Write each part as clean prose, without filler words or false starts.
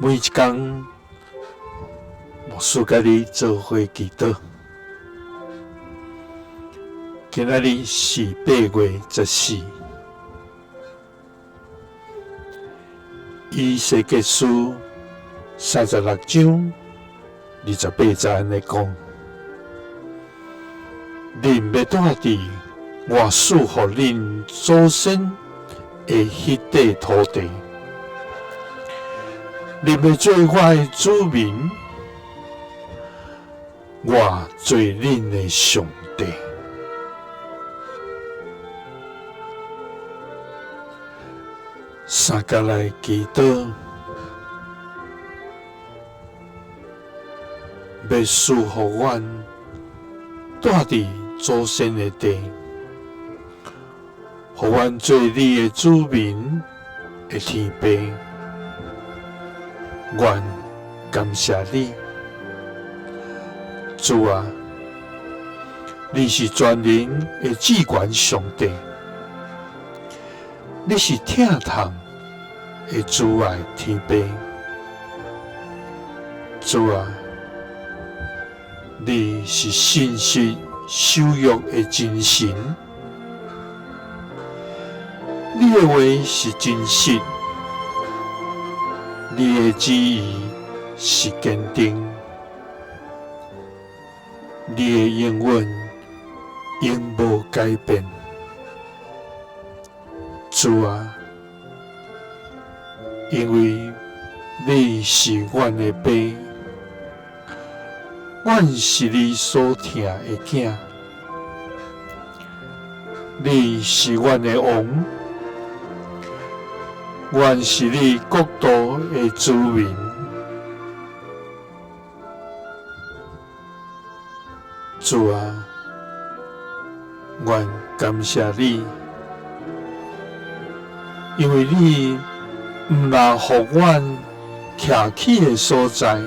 每一天，牧师甲你做伙祈祷。今仔日是8月14，以西结书36章28节安尼讲：恁要住伫我赐予恁祖先的迄块土地，恁要做我的子民，我做恁的上帝。三甲来祈祷，要赐予阮住伫祖先的地，互阮做你的子民的天父。愿感谢你，主啊！你是全能的至高上帝，你是疼痛的慈爱天父。主啊！你是信实守约的真神，你的话是真实，你的旨意是坚定，你的应允永无改变。主啊，因为你是阮的爸，阮是你所疼的囝，你是阮的王，阮是你国度的子民。主啊，愿感谢你，因为你毋但互阮徛起的所在，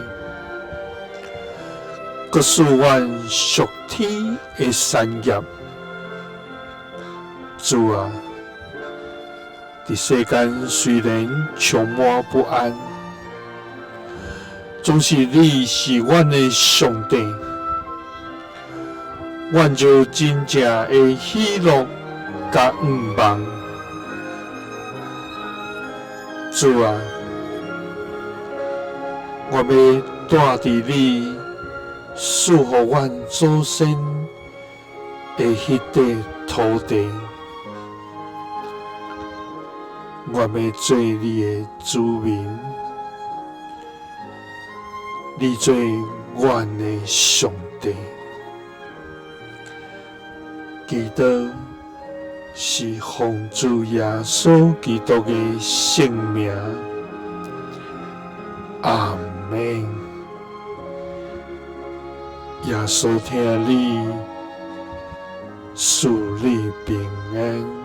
阁使阮属天的产业。主啊，伫世间虽然充满不安，总是你是阮的上帝，阮就真正的喜乐甲愿望。主啊，我要住伫你赐予阮祖先的迄块土地，我要做你的子民，你做阮的上帝。祈祷是奉主耶稣基督的圣名，阿门。耶稣听你，赐你平安。